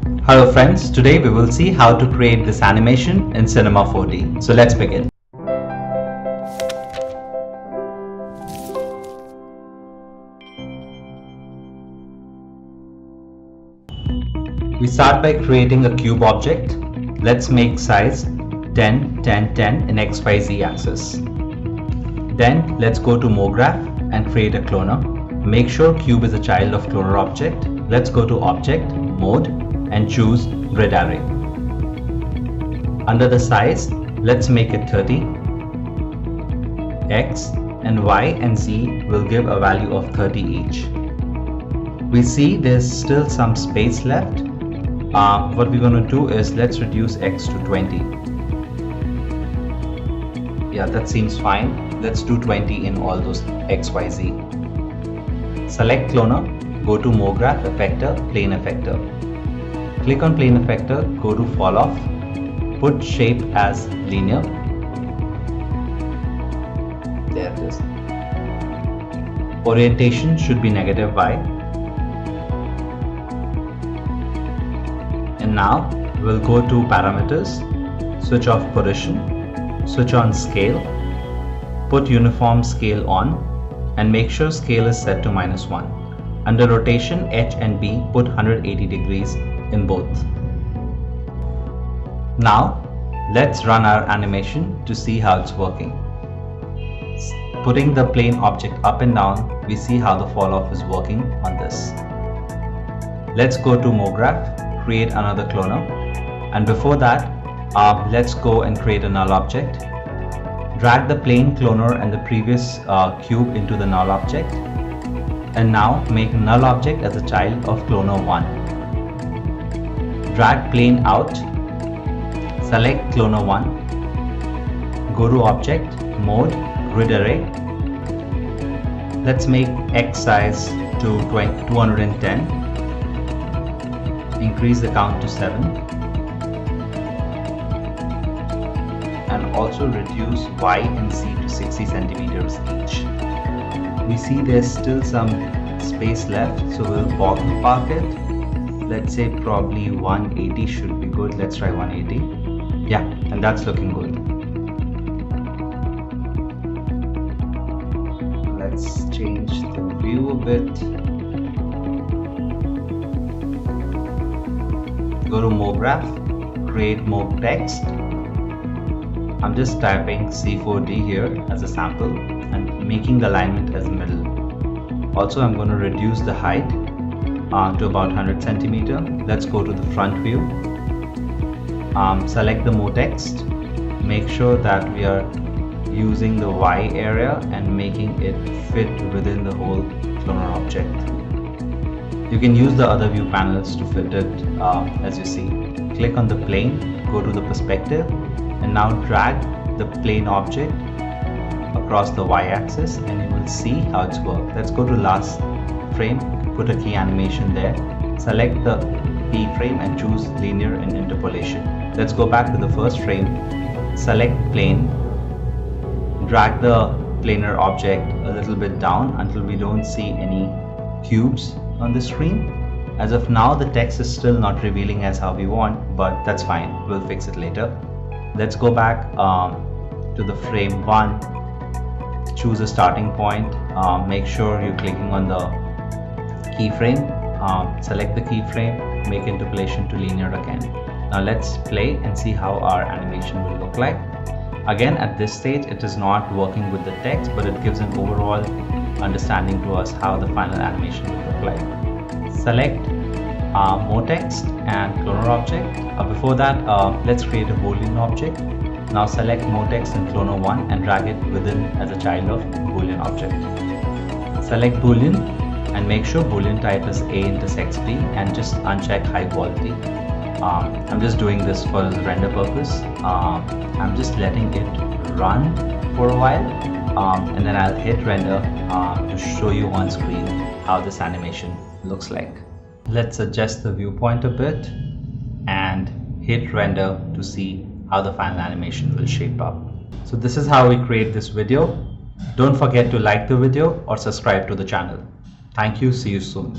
Hello friends, today we will see how to create this animation in Cinema 4D. So let's begin. We start by creating a cube object. Let's make size 10, 10, 10 in XYZ axis. Then let's go to MoGraph and create a cloner. Make sure cube is a child of cloner object. Let's go to Object, Mode, and choose Grid Array. Under the size, let's make it 30. X and Y and Z will give a value of 30 each. We see there's still some space left. What we're going to do is let's reduce X to 20. Yeah, that seems fine. Let's do 20 in all those X, Y, Z. Select Cloner, go to MoGraph, Effector, Plain Effector. Click on Plain Effector, go to Fall Off, put Shape as Linear. There it is. Orientation should be -Y. And now we'll go to Parameters, switch off Position, switch on Scale, put Uniform Scale on, and make sure Scale is set to -1. Under Rotation, H and B, put 180 degrees in both. Now let's run our animation to see how it's working. Putting the plane object up and down, we see how the fall off is working on this. Let's go to MoGraph, create another cloner, and before that let's go and create a null object. Drag the plane cloner and the previous cube into the null object, and now make null object as a child of cloner 1. Drag plane out, select cloner 1, go to Object, Mode, Grid Array. Let's make X size to 210, increase the count to 7, and also reduce Y and Z to 60 centimeters each. We see there's still some space left, so we'll park it. Let's say probably 180 should be good. Let's try 180. Yeah, and that's looking good. Let's change the view a bit. Go to MoGraph, create MoText. I'm just typing C4D here as a sample and making the alignment as middle. Also, I'm going to reduce the height to about 100 centimeter. Let's go to the front view. Select the MoText. Make sure that we are using the Y area and making it fit within the whole cloner object. You can use the other view panels to fit it as you see. Click on the plane, go to the perspective, and now drag the plane object across the Y-axis, and you will see how it's worked. Let's go to last frame, put a key animation there, select the keyframe and choose linear and interpolation. Let's go back to the first frame, select plane, drag the planar object a little bit down until we don't see any cubes on the screen. As of now, the text is still not revealing as how we want, but that's fine, we'll fix it later. Let's go back to the frame 1, choose a starting point, make sure you're clicking on the keyframe, select the keyframe, make interpolation to linear again. Now let's play and see how our animation will look like. Again, at this stage it is not working with the text, but it gives an overall understanding to us how the final animation will look like. Select MoText and cloner object. Before that, let's create a Boolean object. Now select MoText and cloner 1 and drag it within as a child of Boolean object. Select Boolean and make sure Boolean type is A intersects B, and just uncheck high quality. I'm just doing this for the render purpose. I'm just letting it run for a while, and then I'll hit render to show you on screen how this animation looks like. Let's adjust the viewpoint a bit and hit render to see how the final animation will shape up. So this is how we create this video. Don't forget to like the video or subscribe to the channel. Thank you. See you soon.